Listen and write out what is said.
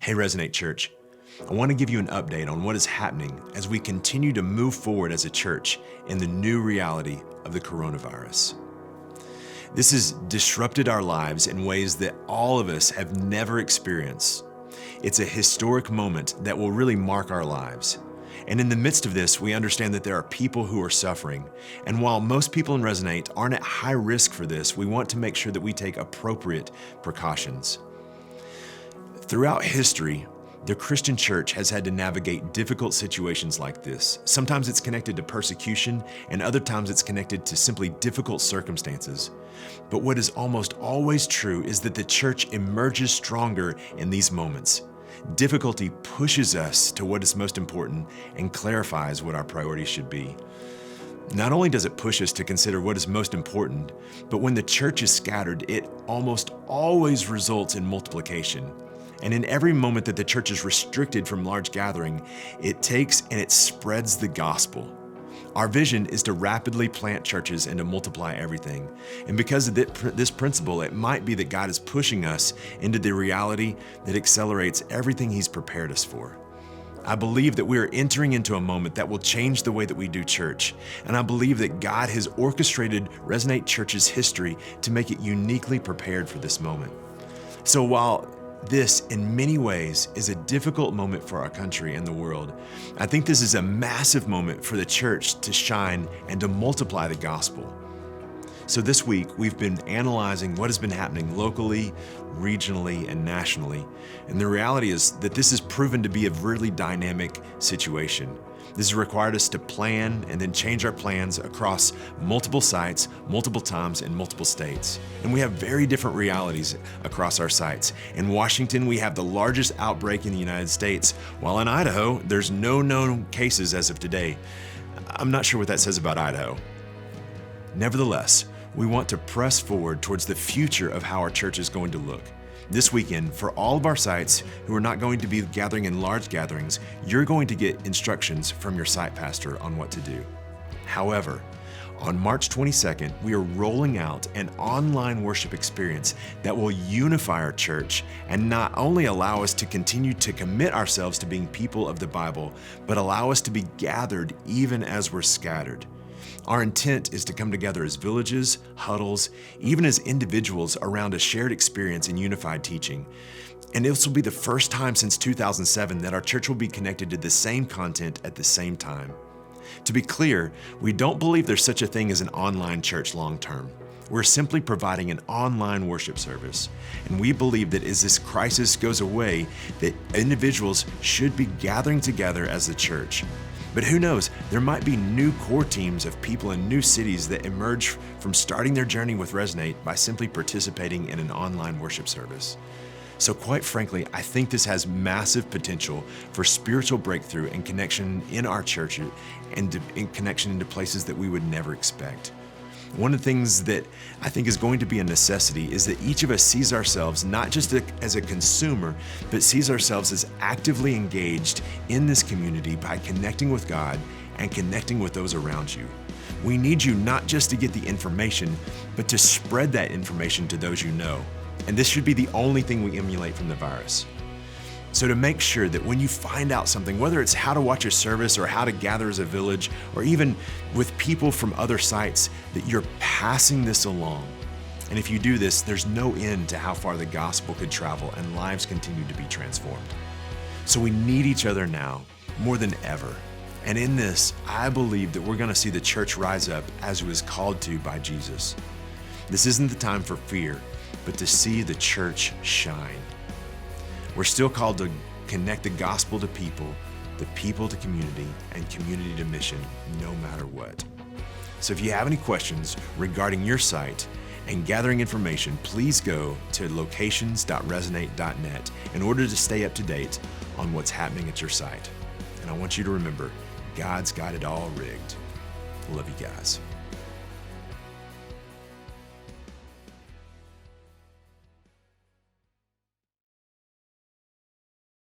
Hey, Resonate Church. I want to give you an update on what is happening as we continue to move forward as a church in the new reality of the coronavirus. This has disrupted our lives in ways that all of us have never experienced. It's a historic moment that will really mark our lives. And in the midst of this, we understand that there are people who are suffering. And while most people in Resonate aren't at high risk for this, we want to make sure that we take appropriate precautions. Throughout history, the Christian church has had to navigate difficult situations like this. Sometimes it's connected to persecution, and other times it's connected to simply difficult circumstances. But what is almost always true is that the church emerges stronger in these moments. Difficulty pushes us to what is most important and clarifies what our priorities should be. Not only does it push us to consider what is most important, but when the church is scattered, it almost always results in multiplication. And in every moment that the church is restricted from large gathering, it takes and it spreads the gospel. Our vision is to rapidly plant churches and to multiply everything. And because of this principle, it might be that God is pushing us into the reality that accelerates everything He's prepared us for. I believe that we are entering into a moment that will change the way that we do church. And I believe that God has orchestrated Resonate Church's history to make it uniquely prepared for this moment. So while this, in many ways, is a difficult moment for our country and the world, I think this is a massive moment for the church to shine and to multiply the gospel. So this week, we've been analyzing what has been happening locally, regionally, and nationally. And the reality is that this has proven to be a really dynamic situation. This has required us to plan and then change our plans across multiple sites, multiple times, in multiple states. And we have very different realities across our sites. In Washington, we have the largest outbreak in the United States, while in Idaho, there's no known cases as of today. I'm not sure what that says about Idaho. Nevertheless, we want to press forward towards the future of how our church is going to look. This weekend, for all of our sites who are not going to be gathering in large gatherings, you're going to get instructions from your site pastor on what to do. However, on March 22nd, we are rolling out an online worship experience that will unify our church and not only allow us to continue to commit ourselves to being people of the Bible, but allow us to be gathered even as we're scattered. Our intent is to come together as villages, huddles, even as individuals around a shared experience in unified teaching. And this will be the first time since 2007 that our church will be connected to the same content at the same time. To be clear, we don't believe there's such a thing as an online church long term. We're simply providing an online worship service. And we believe that as this crisis goes away, that individuals should be gathering together as the church. But who knows, there might be new core teams of people in new cities that emerge from starting their journey with Resonate by simply participating in an online worship service. So quite frankly, I think this has massive potential for spiritual breakthrough and connection in our church and in connection into places that we would never expect. One of the things that I think is going to be a necessity is that each of us sees ourselves not just as a consumer, but sees ourselves as actively engaged in this community by connecting with God and connecting with those around you. We need you not just to get the information, but to spread that information to those you know. And this should be the only thing we emulate from the virus. So to make sure that when you find out something, whether it's how to watch a service or how to gather as a village, or even with people from other sites, that you're passing this along. And if you do this, there's no end to how far the gospel could travel and lives continue to be transformed. So we need each other now more than ever. And in this, I believe that we're going to see the church rise up as it was called to by Jesus. This isn't the time for fear, but to see the church shine. We're still called to connect the gospel to people, the people to community, and community to mission, no matter what. So if you have any questions regarding your site and gathering information, please go to locations.resonate.net in order to stay up to date on what's happening at your site. And I want you to remember, God's got it all rigged. Love you guys.